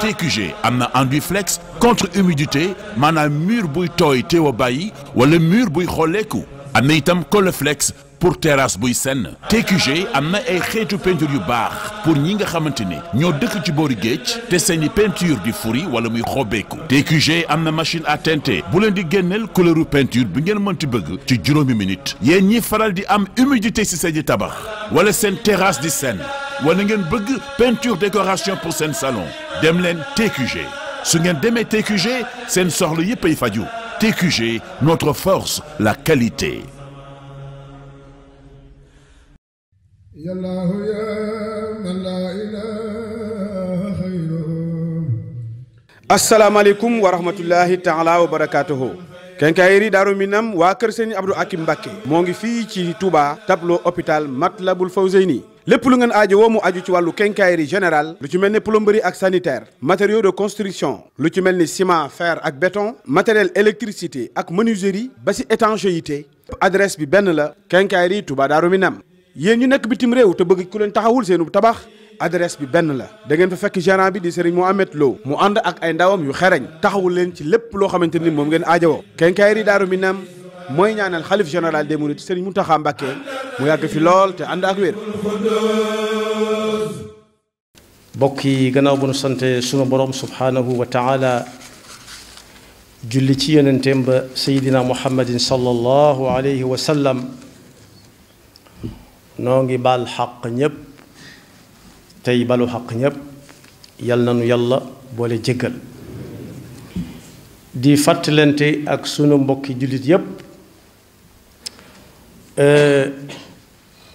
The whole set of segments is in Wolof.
TQG am na enduit flex contre humidité maanaam mur buy tooy teew a bàyyi wala mur buy xolleeku am na itam Coleflex pour terrasse buy senn. TQG am na ay xeetu peinture yu baax pour ñi nga xamante ne ñoo dëkk ci boori géej te seeni peinture di furi wala muy xobbeeku. TQG am na machine à teinter bu leen di génneel couleuru peinture bi ngeen mënti bëgg ci juróomi minute. yéen ñi faral di am humidité ci seeni tabax wala seen terrasse di senn wala ngeen bëgg peinture décoration pour seen salon dem leen TQG su ngeen demee TQG seen soxla yépp ay faju. TQG, notre force, la qualité. Assalamu alaikum wa rahmatullahi ta'ala wa barakatuhu. Kenkayri Daaru Minam waa kër Serigne Abdou Hakim Mbacké moo ngi fii ci Touba tableau hôpital Matlabul Fawzeyni lépp lu ngeen aajo woo mu aju ci wàllu quincaillerie générale lu ci mel ni plomberie ak sanitaire matériaux de construction lu ci mel ni ciment fer ak béton matériel électricité ak menuiserie ba si étanchéité adresse bi benn la quincaillerie Touba Daaru Minam yéen ñu nekk bitim réew te bëgg ku leen taxawul seenu tabax adresse bi benn la da ngeen fa fekk gérant bi di Serigne Mohamed Lo mu ànd ak ay ndawam yu xereñ taxawul leen ci lépp loo xamante ni moom ngeen aajowoo quincaillerie Daaru Minam mooy ñaanal xalif général des mourides Serigne Mountakha Mbacké mu yàgg fi lool te ànd ak wér. mbokk yi gannaaw bu nu sante sunu borom subhanahu wa taala julli ci yonenteem ba sayidina muhammadin sallallahu alayhi wa sallam noo ngi baal xaq ñépp tey balu xaq ñépp yal na nu yàlla boole jéggal di fàttalante ak sunu mbokki jullit yépp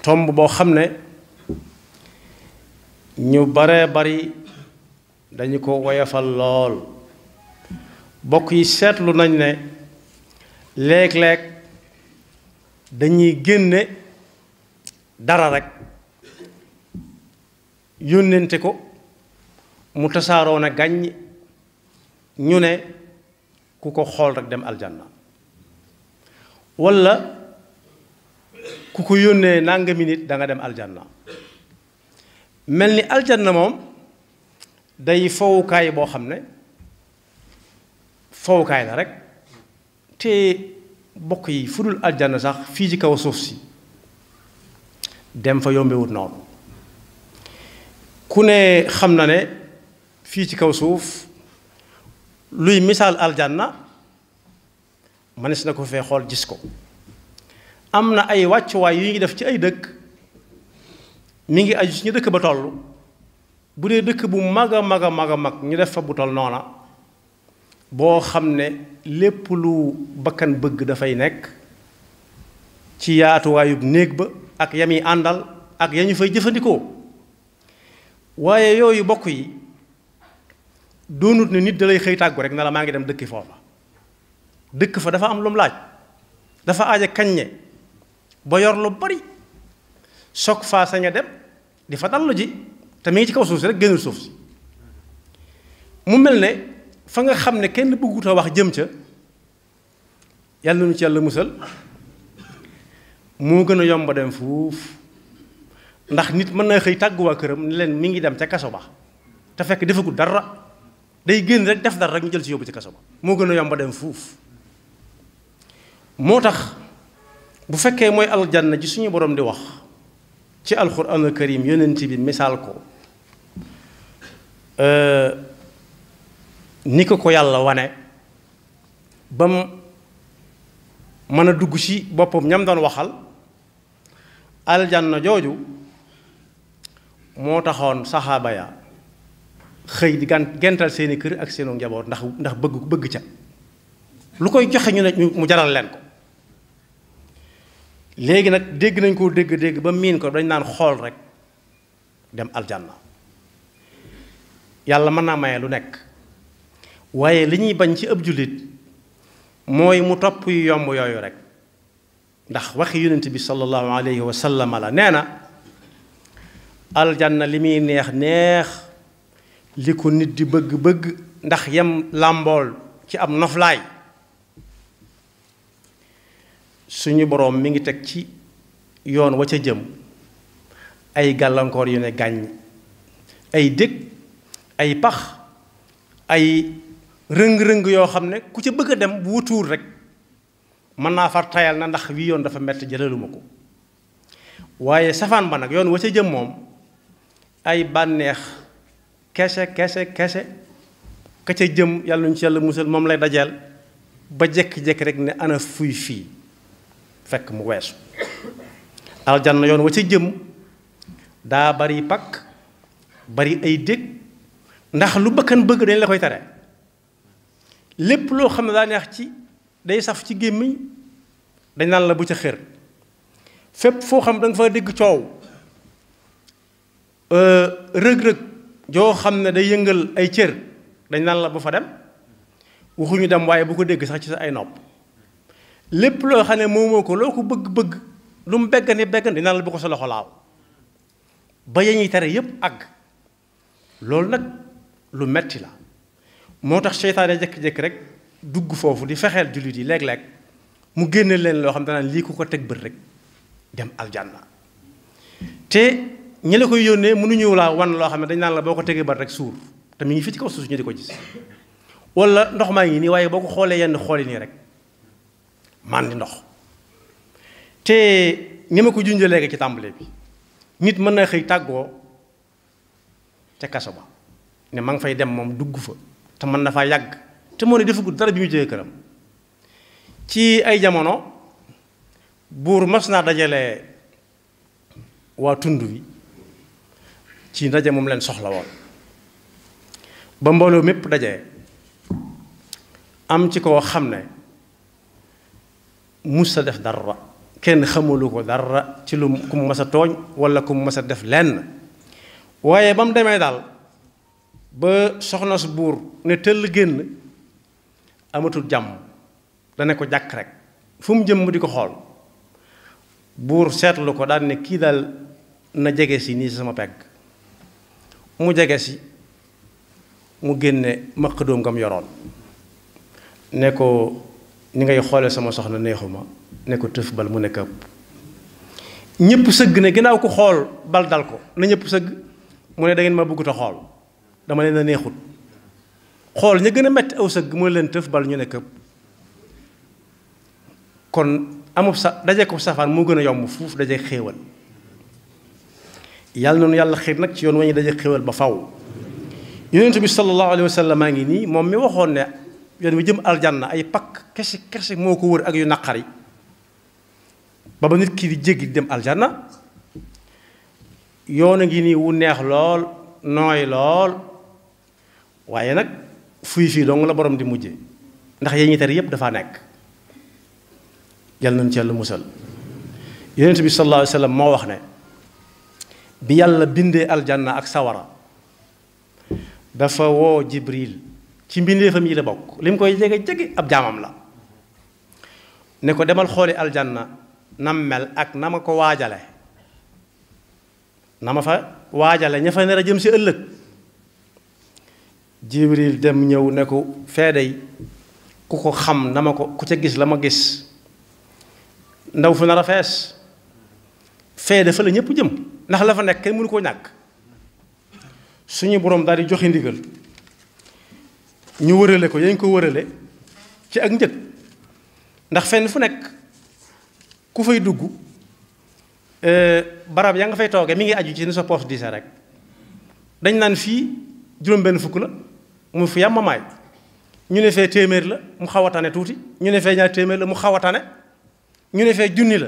tomb boo xam ne ñu baree bari dañu ko woyafal lool bokk yi seetlu nañ ne léeg-léeg dañuy génne dara rekk yónnente ko mu tasaaroo na gàññ ñu ne ku ko xool rekk dem aljanna walla ku ko yónnee nangami nit da nga dem aljanna mel ni aljanna moom day fowukaay boo xam ne fowukaay la rek te bokk yi fu dul aljanna sax fii ci kaw suuf si dem fa yombewut noonu ku ne xam na ne fii ci kaw suuf luy misaal aljanna mënees na ko fee xool gis ko am na ay wàccuwaay yu ngi def ci ay dëkk mi ngi aju ci ñu dëkk ba toll bu dee dëkk bu mag a mag a mag a mag ñu def fa bu toll noona boo xam ne lépp lu bakkan bëgg dafay nekk ci yaatuwaayub néeg ba ak yami àndal ak ya ñu fay jëfandikoo waaye yooyu bokk yi doonut ne nit da lay xëy tàggu rek na la maa ngi dem dëkki foofa dëkk fa dafa am lu mu laaj dafa aaja kaññe ba yor lu bari soog faa sañ a dem di fa dallu ji te mi ngi ci kaw suuf si rek génnul suuf si mu mel ne fa nga xam ne kenn bëggut a wax jëm ca yàlla nu ci yàlla musal moo gën a yomb dem fuuf ndax nit mën na xëy tàggu waa këram ne leen mi ngi dem ca kaso ba te fekk defagul dara day génn rek def dara rek ñu jël ci yóbbu ci kaso ba moo gën a yomb dem fuuf moo tax bu fekkee mooy aljanna ji suñu borom di wax ci alxuraanul karim yonent bi misaal ko ni ko yàlla wane ba mu mën a dugg ci boppam ñam doon waxal aljanna jooju moo taxoon saxaaba ya xëy di gental seeni kër ak seenu njaboot ndax bëgg ca lu koy joxe ñu ne mu jaral leen ko léegi nag dégg nañ koo dégg ba miin ko dañ naan xool rek dem aljanna yàlla mën naa maye lu nekk waaye li ñuy bañ ci ëpp jullit mooy mu topp yu yomb yooyu rek ndax waxi yonent bi sallallahu alayhi wa sallam la nee na aljanna li muy neex neex li ko nit di bëgg ndax yem làmbool ci am noflaay suñu boroom mi ngi teg ci yoon wa ca jëm ay gàllankoor yu ne gàññ ay dëkk ay pax ay rëng-rëng yoo xam ne ku ca bëgg a dem bu wutuur rek mën naa far tayal na ndax wii yoon dafa metti jëlaluma ko waaye safaan ba nag yoon wa ca jëm moom ay bànneex kese ka ca jëm yàlla nañu ci yàlla musal moom lay dajeel ba jekki-jekki rek ne ana fuy fii fekk mu weesu aljanna yoon wa ca jëm daa bari pakk bari ay dég ndax lu bakkan bëgg dañ la koy tere lépp loo xam ne daa neex ci day saf ci gémmiñ dañ naan la bu ca xër fépp foo xam da nga fa dégg coow rëg-rëg joo xam ne day yëngal ay cër dañ naan la bu fa dem waxuñu dem waaye bu ko dégg sax ci sa ay nopp lépp loo xam ne moomoo ko loo ko bëgg-bëgg lu mu beggani dañ naan la bu ko sa loxo laaw ba yañuy tere yépp àgg loolu nag lu metti la moo tax seytaane jékki-jékki rek dugg foofu di fexeel jullit yi léeg-léeg mu génne leen loo xam danaan lii ku ko teg bët rek dem aljanna te ñi la koy yónnee mënuñu laa wan loo xam ne dañ naan la boo ko tegee bët rek suur te mi ngi fi ci kaw suuf ñu di ko gis wala ndox maa ngi nii waaye boo ko xoolee yenn xooli nii rek man di ndox te ni ma ko junjee léegi ci tàmbale bi nit mën na xëy tàggoo ca kaso ba ne ma nga fay dem moom dugg fa te mën na faa yàgg te moo ne defagul dara bi mu jógee këram ci ay jamono buur mas naa dajale waa tund wi ci ndaje moom leen soxla woon ba mbooloo mépp dajee am ci koo xam ne mus sa def dara kenn xamalu ko dara ci lu ku mu mas a tooñ wala ku mu mas a def lenn waaye ba mu demee daal ba soxna su buur ne tëll génn amatul jàmm dana ko jàkk rek fu mu jëm mu di ko xool buur seetlu ko daal ne kii daal na jege si nii sama pegg mu jege si mu génne maq doom ngam yoroon ne ko ni ngay xoole sama soxna neexuma ne ko tëf bal mu nekk ëpp ñëpp sëgg ne ginnaaw ko xool bal dal ko na ñëpp sëgg mu ne da ngeen ma bëggut a xool dama leen a neexut xool ña gën a metti aw sëgg mu ne leen tëf bal ñu ne këpp kon amub sa daje ko safaan moo gën a yomb fuuf daje xéewal yàlla noonu yàlla xiir nag ci yoon wa ñu daje xéewal ba faw yonent bi sallallahu alayhi wa sallam maa ngi nii moom mi waxoon ne yoon wi jëm aljanna ay pakk kese moo ko wër ak yu naqari ba nit ki di jéggi dem aljanna yoon a ngi nii wu neex lool nooy lool waaye nag fii dong la borom di mujje ndax yee ñi tere yépp dafa nekk yàlla nañu ci yàlla musal yonent bi sallallahu alayhi wa sallam moo wax ne bi yàlla bindee aljanna ak sawara dafa woo Jibril ci mbindeefam yi la bokk li mu koy jege ab jaamam la ne ko demal xooli aljanna nam mel ak na ma ko waajale na ma fa waajale ña fa nar a jëm si ëllëg Jibril dem ñëw ne ko feeday ku ko xam na ma ko ku ca gis la ma gis ndaw fu nar a fees feede fa la ñëpp jëm ndax la fa nekk kenn mënu koo ñàkk suñu boroom daal di joxe ndigal ñu wërale ko yañ ko wërale ci ak njëg ndax fenn fu nekk ku fay dugg barab yaa nga fay tooge mi ngi aju ci ni sa poos diise rek dañ naan fii juróom-benn fukk la mu fi yàmmamaay ñu ne fee téeméer la mu xaw a tane tuuti ñu ne fee ñaar téeméer la mu xaw a tane ñu ne fee junni la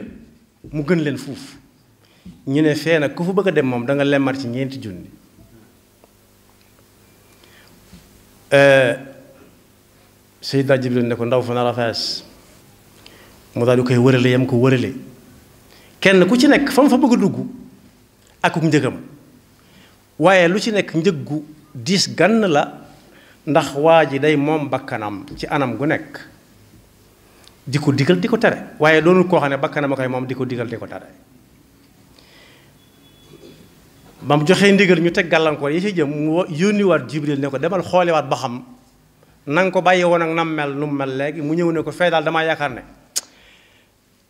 mu gën leen fuuf ñu ne fee nag ku fa bëgg a dem moom da nga lemmar ci ñeenti junni Seydina Jibril ne ko ndaw fa nar a fees mu daal di koy wërale yam ko wërale kenn ku ci nekk fa mu fa bëgg a dugg akuk njëgam waaye lu ci nekk njëggu diis gann la ndax waa ji day moom bakkanam ci anam gu nekk di ko digal di ko tere waaye doonul koo xam ne bakkanam a koy moom di ko digal di ko tere ba mu joxee ndigal ñu teg gàllankoor yi ci jëm mu yónniwaat Jibril ne ko demal xooliwaat ba xam na nga ko bàyyi woon ak nam mel nu mu mel léegi mu ñëw ne ko fee daal damaa yaakaar ne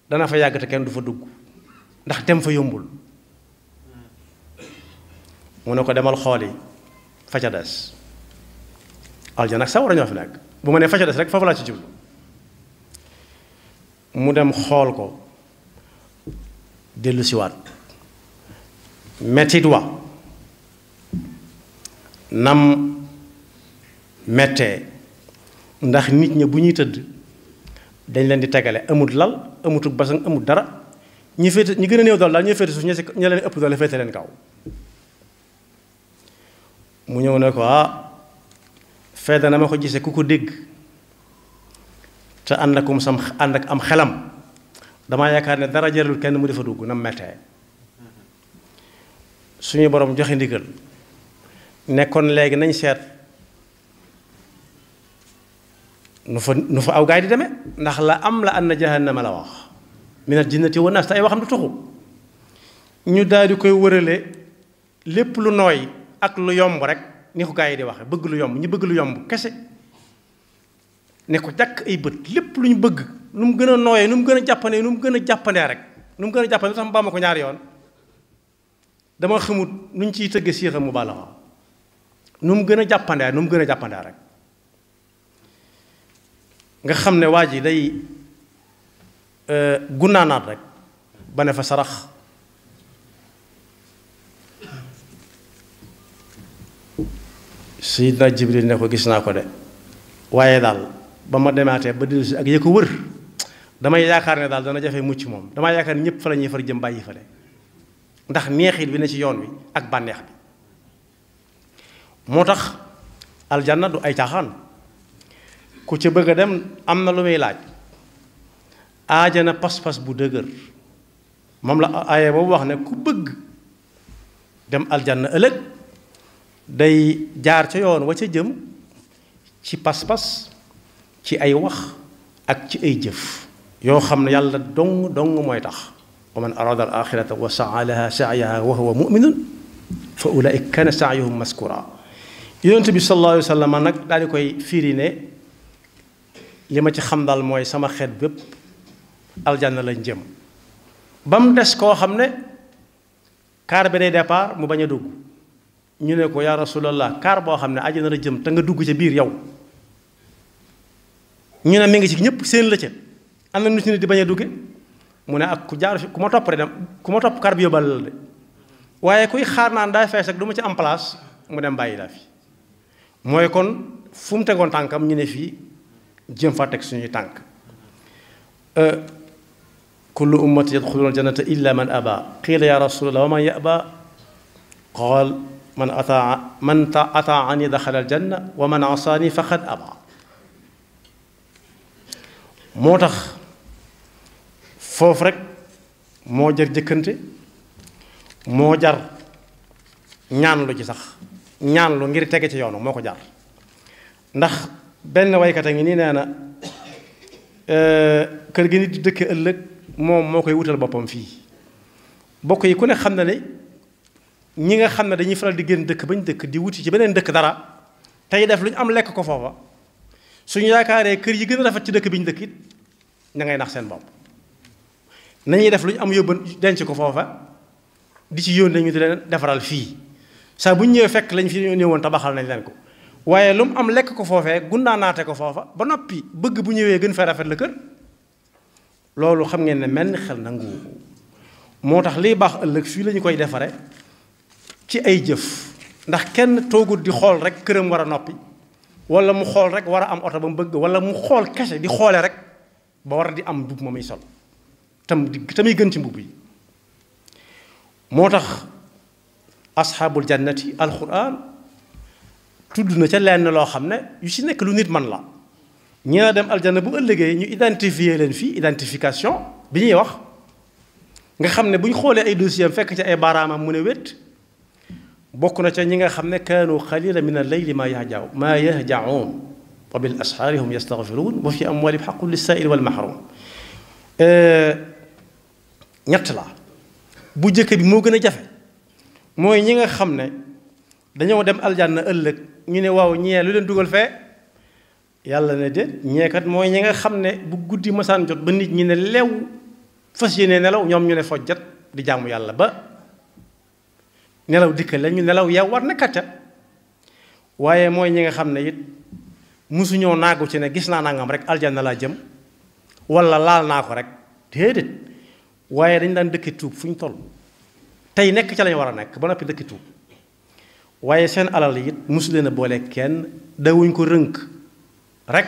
dana fa yàgg te kenn du fa dugg ndax dem fa yombul mu ne ko demal xooli fa ca des aljana ak sawara ñoo fi nekk bu ma nee fa ca des rek foofu laa ci jublu mu dem xool ko dellu siwaat mettit wa nam mettee ndax nit ñi bu ñuy tëdd dañ leen di tegale amut lal amutuk basang amut dara ñi féete ñi gën a néew doole daal ñi féete suuf ña leen ëpp doole féete leen kaw mu ñëw ne ko fedda na ma ko gisee ku ko dégg te ànd ak am xelam damaa yaakaar ne dara jarul kenn mu defa dugg na mettee suñu borom joxe ndigal nekkoon léegi nañ seet nu fa aw gaay di demee ndax la am la anna jahannama la wax minal jinnati wan naas te ay waxam du tuxu ñu daal di koy wërale lépp lu nooy ak lu yomb rek ni ko gaay yi di waxe bëgg lu yomb ñu bëgg lu yomb kese ne ko jàkk ay bët lépp lu ñu bëgg nu mu gën a nooyee nu mu gën a jàppandee nu mu gën a jàppandee rek nu mu gën a jàppandee tax mu bàmma ko ñaari yoon dama xamut nu ñu ciy tëgge siixam mu bàlla nu mu gën a jàppandee nu mu gën a jàppandee rek nga xam ne waa ji day gunnaanaat rek ba ne fa sarax Sayyidina Jibril ne ko gis naa ko de waaye daal ba ma demaatee ba dellusi ak ya ko wër damay yaakaar ne daal dana jafe mucc moom damay yaakaar ne ñëpp fa la ñuy far jëm bàyyi fale ndax neexit bi ne ci yoon wi ak bànneex bi moo tax aljanna du ay caaxaan ku ca bëgg a dem am na lu muy laaj aajana pas-pas bu dëgër moom la aaye boobu wax ne ku bëgg dem aljanna ëllëg day jaar ca yoon wa ca jëm ci pas-pas ci ay wax ak ci ay jëf yoo xam ne yàlla dong mooy tax wa man arada al axirata wa saa laha saayaha wa huwa muminun fa ulaika kana saayuhum maskura yonent bi sallallahu alayhi wa sallam nag daal di koy firi ne li ma ci xam daal mooy sama xeet bépp aljanna lañ jëm ba mu des koo xam ne kaar bi day départ mu bañ a dugg ñu ne ko yaa rasulallah kaar boo xam ne àjjana la jëm te nga dugg ca biir yow ñu ne mi ngi ci ñëpp seen la ca am na nit ñi di bañ a dugge mu ne ak ku jaar fi ku ma topp rek dem ku ma topp kaar bi yóbbal la de waaye kuy xaar naan daa fees ak du ma ci am place mu dem bàyyi la fi mooy kon fu mu tegoon tànkam ñu ne fii jëm fa teg suñuy tànk kullu ummati yadxuluna aljannata illa man aba qiila ya rasulallah wa man yaba qaal man ataani daxala aljanna wa man asaani faqad aba moo tax foofu rek moo jar jëkkante moo jar ñaan lu ci sax ñaan lu ngir tege ci yoonu moo ko jar ndax benn waykat a ngi nii nee na kër gi nit di dëkke ëllëg moom moo koy wutal boppam fii bokk yi ku ne xam na ne ñi nga xam ne dañuy faral di génn dëkk bañ dëkk di wuti ci beneen dëkk dara tey def lu ñu am lekk ko foofa suñu yaakaaree kër yi gën a rafet ci dëkk bi ñu dëkk it ña ngay nax seen bopp nañuy def lu ñu am yóbban denc ko foofa di ci yónnee ñu di leen defaral fii saa bu ñu ñëwee fekk lañ fi ñëwoon tabaxal nañ leen ko waaye lu mu am lekk ko foofee gundaanaate ko foofa ba noppi bëgg bu ñëwee gën fay rafet la kër loolu xam ngeen ne mel ni xel nangu moo tax liy baax ëllëg fii la ñu koy defare ci ay jëf ndax kenn toogut di xool rek këram war a noppi wala mu xool rek war a am oto ba mu bëgg wala mu xool kese di xoole rek ba war a di am mbubb ma muy sol tamit gën ci mbubb yi moo tax asxaabul jannati alquran tudd na ca lenn loo xam ne yu ci nekk lu nit man la ñi na dem aljanna bu ëllëgee ñu identifier leen fii identification bi ñuy wax nga xam ne bu ñu xoolee ay dossier am fekk ci ay baaraamam mu ne wét bokk na ca ñi nga xam ne kaanu xalila min al-layli maa yahjaun wa bil asxaari hum yastaghfiruun wa fi amwaalihim haqqun lis-saa'ili wal mahruum ñett la bu jëkk bi moo gën a jafe mooy ñi nga xam ne dañoo dem aljanna ëllëg ñu ne waaw ñee lu leen dugal fee yàlla ne déet ñeekat mooy ñi nga xam ne bu guddi masaan jot ba nit ñi ne lew fas yéene nelaw ñoom ñu ne fojjat di jaamu yàlla ba nelaw dikkal la ñu nelaw yow war nekkat ca waaye mooy ñi nga xam ne it musuñoo naagu ci ne gis naa nangam rek aljanna laa jëm wala laal naa ko rek déedéet waaye dañ daan dëkki tuub fu ñu toll tey nekk ca lañu war a nekk ba noppi dëkki tuub waaye seen alal it musu leen a boole kenn dawuñ ko rënk rek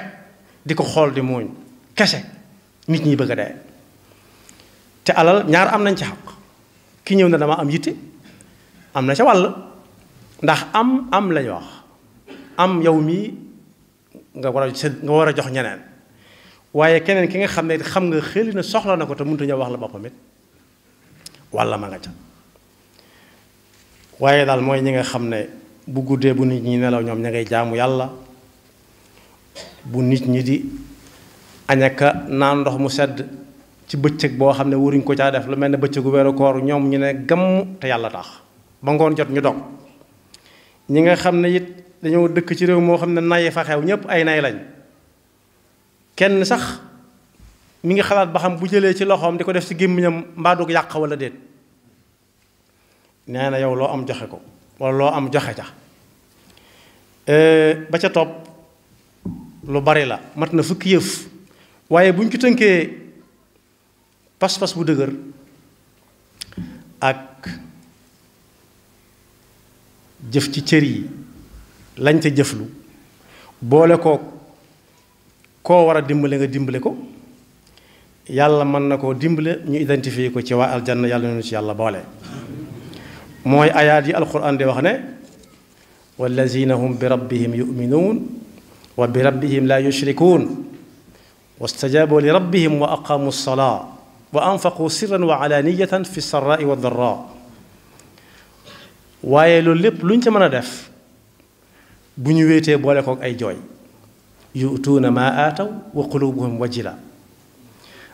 di ko xool di muuñ kese nit ñi bëgg a dee te alal ñaar am nañ ci xaq ki ñëw na dama am yitte am na ca wàll ndax am lañu wax am yow mii nga war a jox ñeneen waaye keneen ki nga xam ne xam nga xëli na soxla na ko te mënut a ñëw wax la boppam it walla ma nga ca waaye daal mooy ñi nga xam ne bu guddee bu nit ñi nelaw ñoom ña ngay jaamu yàlla bu nit ñi di añaka naan ndox mu sedd ci bëccëg boo xam ne waruñ ko caa def lu mel ne bëccëgu weeru koor ñoom ñu ne gamm te yàlla tax ba ngoon jot ñu dog ñi nga xam ne it dañoo dëkk ci réew moo xam ne naye fa xew ñépp ay nay lañ kenn sax mi ngi xalaat ba xam bu jëlee ci loxoom di ko def ci gémmiñam mbaa du yàq wala déet nee na yow loo am joxe ko wala loo am joxe ca ba ca topp lu bari la mat na fukki yëf waaye bu ñu ci tënkee pas-pas bu dëgër ak jëf ci cër yi lañ ca jëflu boole koo war a dimbale nga dimbale ko yàlla mën na koo dimbale ñu identifier ko ci waa aljanna yàlla nañu ci yàlla boole mooy ayaat yi alquran di wax ne wallazina hum bi rabbihim yuminuun wa bi rabbihim la yushrikuun wastajabu li rabbihim wa aqamu lsalaa wa anfaqu sirran wa alaniyatan fi sarraai wa darraa waaye loolu lépp lu ñu ca mën a def bu ñu wéetee boole kook ay jooy yu'tuuna maa aataw wa qulubuhum wajila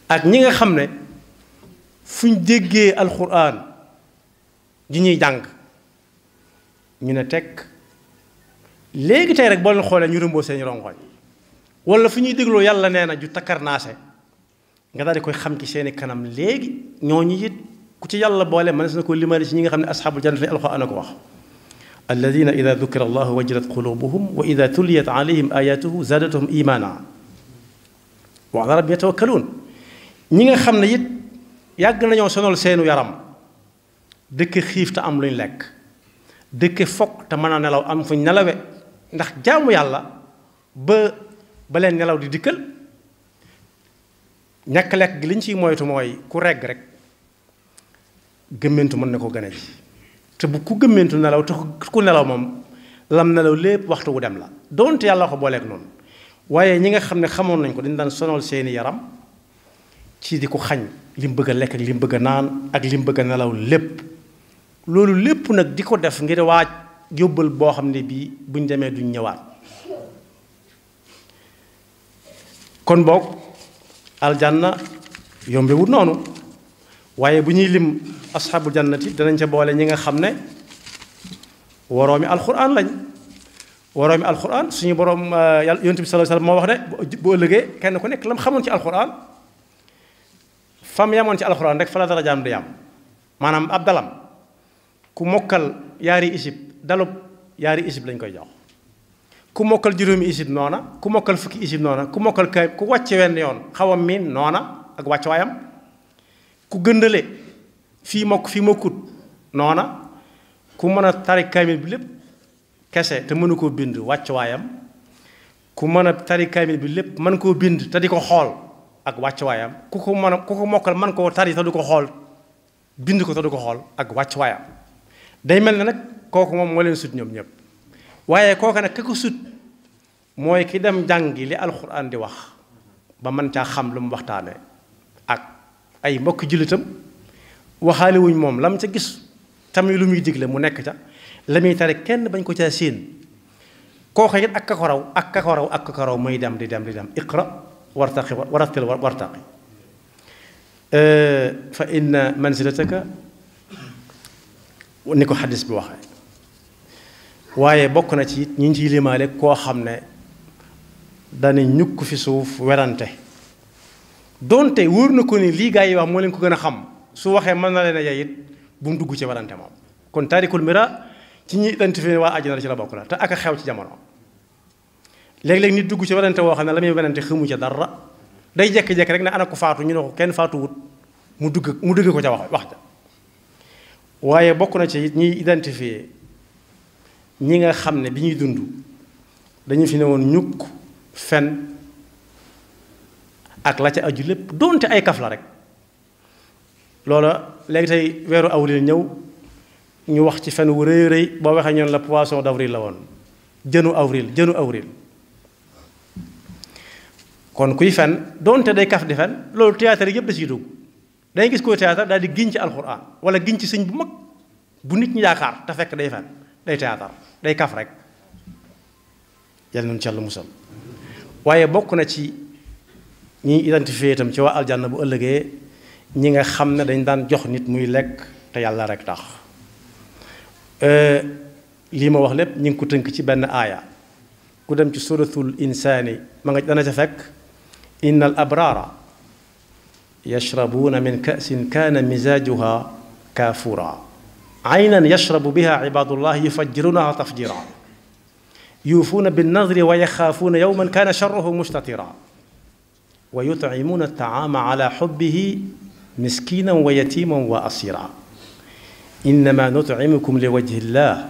ak ñi nga xam ne fu ñu déggee alquran ji ñuy jàng ñu ne teg léegi tey rek boo leen xoolee ñu rëmboo seen rongoñ wala fu ñuy dégloo yàlla nee na ju takkarnaase nga daal di koy xam ci seeni kanam léegi ñooñu it ku ci yàlla boole mënees na ko limali ci ñi nga xam ne asxaabul jannati lañu alxuraan ko wax alladina ida dukira allahu wajilat qulubuhum wa ida tuliyat alayhim ayatuhu zadatuhum imana wa ala rabbihim yatawakkaluun ñi nga xam ne it yàgg nañoo sonal seenu yaram dëkk xiif te am luñ lekk dëkk fokk te mën a nelaw am fuñ nelawe ndax jaamu yàlla ba leen nelaw di dikkal ñàkk lekk gi liñ ciy moytu mooy ku regg rek gëmmentu mën na ko gën a ji te bu ku gëmmentu nelaw te ku nelaw moom lam nelaw lépp waxtu wu dem la doonte yàlla ko booleeg noonu waaye ñi nga xam ne xamoon nañ ko dañ daan sonal seeni yaram ci di ko xañ li mu bëgg a lekk ak li mu bëgg a naan ak li mu bëgg a nelaw lépp loolu lépp nag di ko def ngir waaj yóbbal boo xam ne bii buñ demee duñ ñëwaat kon boog aljanna yombewut noonu waaye bu ñuy lim asxaabul jannati danañ ca boole ñi nga xam ne woroomi alxuraan lañ woroomi alxuraan suñu boroom yàlla yonent bi sallallahu alayhi wasallam moo wax ne bu ëllëgee kenn ku nekk lam xamoon ci alxuraan fam yamoon ci alxuraan rek fa la darajaam di yam maanaam ab dalam ku mokkal yaari isib dalub yaari isib lañ koy jox ku mokkal juróomi isib noona ku mokkal fukki isib noona ku mokkal kay ku wàcce wenn yoon xaw a miin noona ak wàcc waayam ku gëndale fii mokkut noona ku mën a tari kaamil bi lépp kese te mënu koo bind wàcc waayam ku mën a tari kaamil bi lépp mën koo bind te di ko xool ak wàcc waayam ku ko mokkal mën koo tari te du ko xool bind ko te du ko xool ak wàcc waayam day mel ne nag kooku moom moo leen sut ñoom ñëpp waaye kooku nag ka ko sut mooy ki dem jàngi li alxuraan di wax ba mën caa xam lu mu waxtaane ak ay mbokki jullitam waxaale wuñ moom lam ca gis tamit lu muy digle mu nekk ca la muy tare kenn bañ ko caa séen kooku it ak ka ko raw ak ka ko raw ak ka ko raw muy dem di dem iqra wartaqi warattil wartaqi fa inna manzilataka ni ko xadis bi waxee waaye bokk na ci ñi ciy limaale koo xam ne dana ñukk fi suuf werante doonte wóor na ko ni lii gaa yi wax moo leen ko gën a xam su waxee mën na leen a yey it bu mu dugg ci werante moom kon taarikul mira ci ñi identifié waa àjjana ci la bokk la te ak a xew ci jamono léeg-léeg nit dugg ci werante woo xam ne la muy werante xamu ca dara day jekki-jekki rek ne ana ko faatu ñu ne ko kenn faatuwut mu dugg ko ca wax ja waaye bokk na ci ñiy identifié ñi nga xam ne bi ñuy dund dañu fi ne woon ñukk fen ak la ca aju lépp doonte ay kaf la rek loola léegi tey weeru avril ñëw ñu wax ci fen wu rëy rëy boo waxee ñoon la poisson d'avril la woon jënu avril kon kuy fen doonte day kaf di fen loolu théâtre yëpp da ciy dugg day gis koo théâtre daal di giñ ci alxuraan wala giñ ci sëñ bu mag bu nit ñi yaakaar te fekk day fen day théâtre day kaf rek yàlla nañu ci Yàlla musal waaye bokk na ci ñi identifié itam ci waa aljanna bu ëllëgee ñi nga xam ne dañ daan jox nit muy lekk te yàlla rek tax lii ma wax lépp ñu ngi ko tënk ci benn aaya ku dem ci suratul insaani ma nga dana ca fekk inna al abraara yashrabuuna min ka'sin kaana mizaajuha kaafura aynan yashrabu biha ibaadullah yufajjirunaha tafjira yuufuuna binnadri wa yaxaafuuna yawman kaana sharruhu mustatira wa yutcimuuna altacaama ala xubbihi miskinan wa yatiman wa asira innama nutcimukum liwajhi llah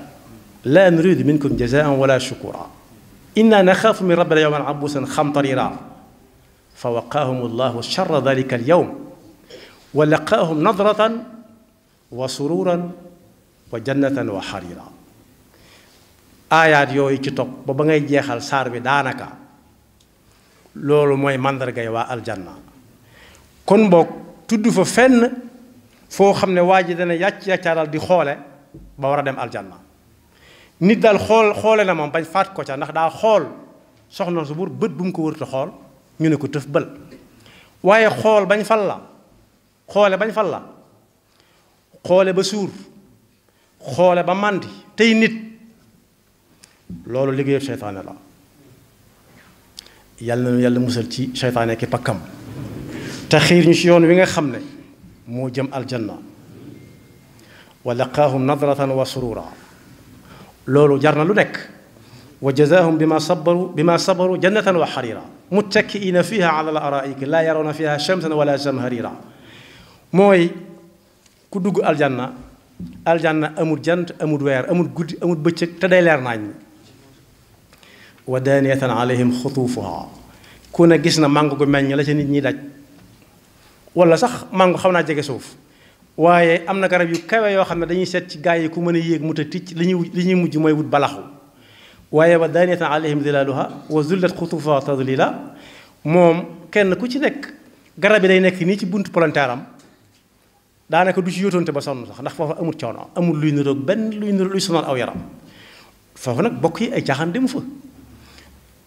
la nuridu minkum jazaan wala shukura inna naxaafu min rabbina yawman abuusan xamtarira fa waqaahum allahu sharra dalika alyawm wa laqaahum nadratan wa sururan wa jannatan wa xarira aayaat yooyu ci topp ba ngay jeexal saar bi daanaka loolu mooy màndargay waa aljanna kon boog tudd fa fenn foo xam ne waa ji dana yàccaaral di xoole ba war a dem aljanna nit daal xoole na moom bañ faat ko ca ndax daa xool soxna su buur bët bu mu ko wërta xool ñu ne ko tëf bël waaye xool bañ fal la xoole ba suur xoole ba màndi tey nit loolu liggéeyu seytaane la yàlla na yàlla musal ci seytaane ki pakkam te xiir ñu ci yoon wi nga xam ne moo jëm aljanna wa laqaahum nadratan wa surura loolu jar na lu nekk wa jazaahum bima sabaru jannatan wa xarira muttakiina fiha ala al araiki laa yarawna fiha shamsan wala zamharira mooy ku dugg aljanna amul jant amul weer amul guddi amul bëccëg te day leer nañ wa daaniyatan alayhim xutuufuha ku ne gis na màngo gu meññ la ca nit ñi daj wala sax màngo xam naa jege suuf waaye am na garab yu kawe yoo xam ne dañuy seet ci gaa yi ku mën a yéeg mu ta ticc li ñuy mujj mooy wut balaxu waaye wa daaniyatan alayhim zilaaluha wa zullat xutuufuha tadlila moom kenn ku ci nekk garab yi day nekk nii ci buntu polonteeram daanaka du ci yóotoonte ba sonn sax ndax foofu amul coono amul luy niroog benn luy sonal aw yaram foofu nag bokk yi ay caaxaan demu fa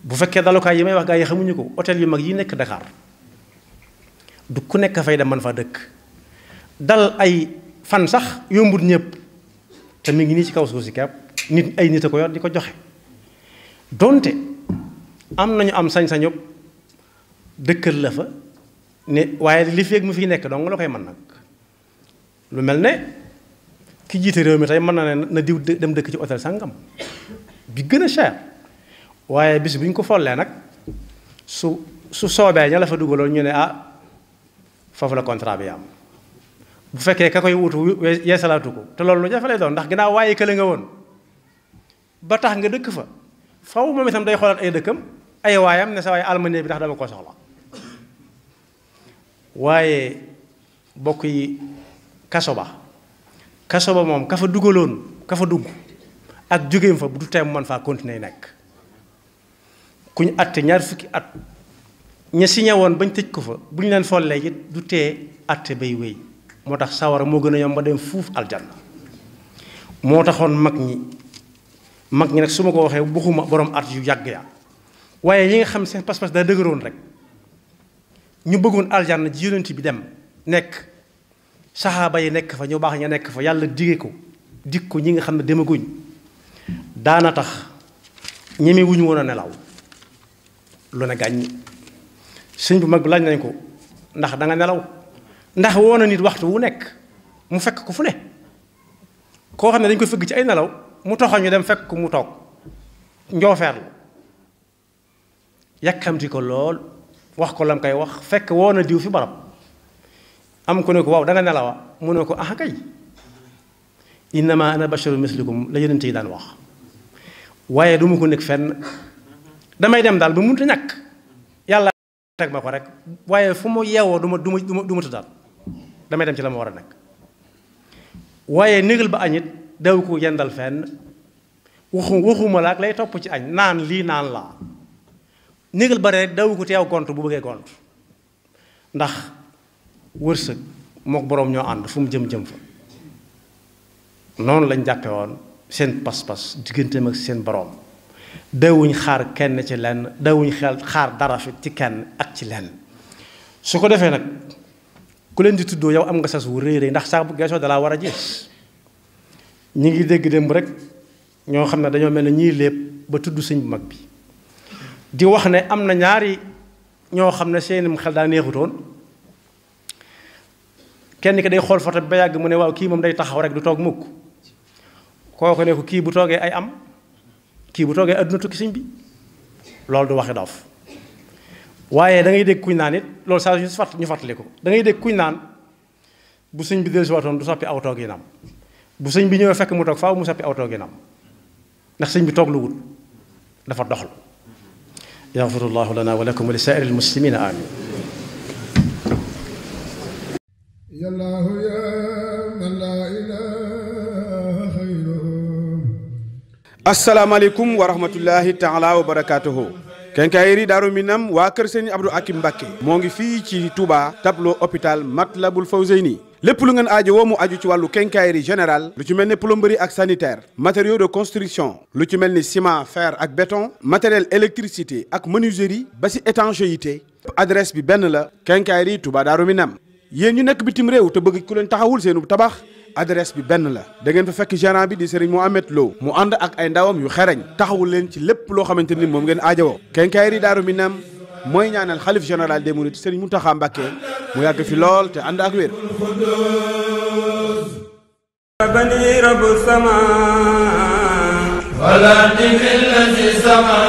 bu fekkee dalukaay yi may wax gaa yi xamuñu ko hôtel yu mag yi nekk Dakar du ku nekk fay dem man fa dëkk dal ay fan sax yombut ñëpp te mi ngi nii ci kaw suuf si kepp nit ay nit a ko yor di ko joxe donte am nañu am sañ-sañu dëkkal la fa ne waaye li feeg mu fi nekk dong la koy mën nag lu mel ne ki jiite réew mi tey mën na ne na diw dem dëkk ci hôtel sangam bi gën a cher waaye bis bu ñu ko follee nag su soobee ña la fa dugaloon ñu ne foofu la contrat bi am bu fekkee ka koy wutu yeesalaatu ko te loolu lu jafe lay doon ndax ginnaaw waaye kële nga woon ba tax nga dëkk fa faw moom itam day xoolaat ay dëkkam ay waayam ne sa waaye almane bi ndax dama ko soxla waaye bokk yi kaso ba moom ka fa dugaloon ka fa dugg ak jógeem fa bu du teem man faa continuer nekk kuñ atte ñaar fukki at ña signé woon bañ tëj ko fa bu ñu leen follee it du tee atte bay wéy moo tax sawara moo gën a yomb ba dem fuuf aljanna moo taxoon mag ñi nag su ma ko waxee buxuma borom at yu yàgg ya waaye ñi nga xam seen pas-pas daa dëgëroon rek ñu bëggoon aljanna ji yonent bi dem nekk saxaaba yi nekk fa ñu baax ña nekk fa yàlla dige ko dig ko ñi nga xam ne demaguñ daana tax ñeme wuñu woon a nelaw lu ne gàññ sëñ bu mag bi laaj nañ ko ndax da nga nelaw ndax woon na nit waxtu wu nekk mu fekk ko fu ne koo xam ne dañ ko fëgg ci ay nelaw mu toxal ñu dem fekk mu toog njoofeer la yàkkamti ko lool wax ko lam koy wax fekk woo na diw fi barab am ku ne ko waaw da nga nelawa mu ne ko ah kay innama ana basharun mislukum la yonent yi daan wax waaye du ma ko nekk fenn damay dem daal ba mënut a ñàkk yàlla teg ma ko rek waaye fu mu yeewoo du ma tëddaal damay dem ci la ma war a nekk waaye négal ba añit daw ko yendal fenn waxuma la ak lay topp ci añ naan lii naan laa négal ba rek daw ko teew gont bu bëggee gont ndax wërsëg mook boroom ñoo ànd fu mu jëm fa noonu lañ jàppe woon seen pas-pas digganteem ak seen boroom dawuñ xaar kenn ci lenn dawuñ xaar dara fi ci kenn ak ci lenn su ko defee nag ku leen di tuddoo yow am nga sas wu rëy rëy ndax saa bu geesoo dalaa war a gis ñi ngi dégg démb rek ñoo xam ne dañoo mel ne ñii lépp ba tudd sëñ bu mag bi di wax ne am na ñaari ñoo xam ne seenum xel daa neexutoon kenn ki day xool foto bi ba yàgg mu ne waaw kii moom day taxaw rek du toog mukk kooku ne ko kii bu toogee ay am kii bu toogee adduna tukki sëñ bi loolu du waxi dof waaye da ngay dégg kuñ naan it loolu saa ñu fàttali ko da ngay dégg kuñ naan bu sëñ bi dellusiwaatoon du soppi aw tooginam bu sëñ bi ñëwee fekk mu toog faaw mu soppi aw tooginam ndax sëñ bi toog lu wut dafa doxal yaxfirullahu lana wa lakum wa li saa'iril muslimina amin yallaahu yaa man laa ilaaha xayruhu. asalaamaaleykum wa rahmatullahi taala wa barakaatuhu. Quincaillerie Daaru Minam waa kër sëñ Abdou Hakim Mbacké moo ngi fii ci Touba tableau hôpital Matlabul Fawzeyni lépp lu ngeen aajo woo mu aju ci wàllu quincaillerie générale lu ci mel ni plomberie ak sanitaire matériaux de construction lu ci mel ni ciment fer ak béton matériel électricité ak menuiserie ba si étanchéité adresse bi benn la Quincaillerie Touba Daaru Minam. yéen ñu nekk bitim réew te bëgg ku leen taxawul seenu tabax adresse bi benn la da ngeen fa fekk gérant bi di Serigne Mohamed Lo mu ànd ak ay ndawam yu xereñ taxawul leen ci lépp loo xamante ni moom ngeen aajowoo. Quincaillerie Daaru Minam mooy ñaanal xalif général des mourides Serigne Mountakha Mbacké mu yàgg fi lool te ànd ak wér.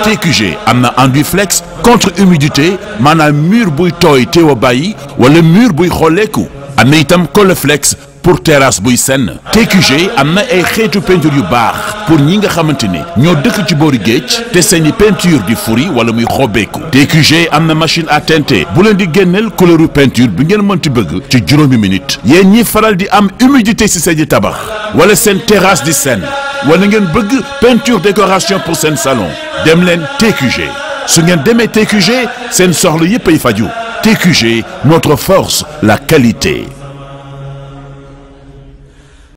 TQG am na enduit flex contre humidité maanaam mur buy tooy teew a bàyyi wala mur buy xolleeku am na itam Coleflex pour terrasse buy senn. TQG am na ay xeetu peinture yu baax pour ñi nga xamante ne ñoo dëkk ci boori géej te seeni peinture di furi wala muy xobbeeku. TQG am na machine à teinter bu leen di génneel couleuru peinture bi ngeen mënti bëgg ci juróomi minute. yéen ñi faral di am humidité ci seen tabax wala seen terrasse di senn wala ngeen bëgg peinture décoration pour seen salon dem leen TQG su ngeen demee TQG seen soxla yépp ay faju. TQG, notre force, la qualité.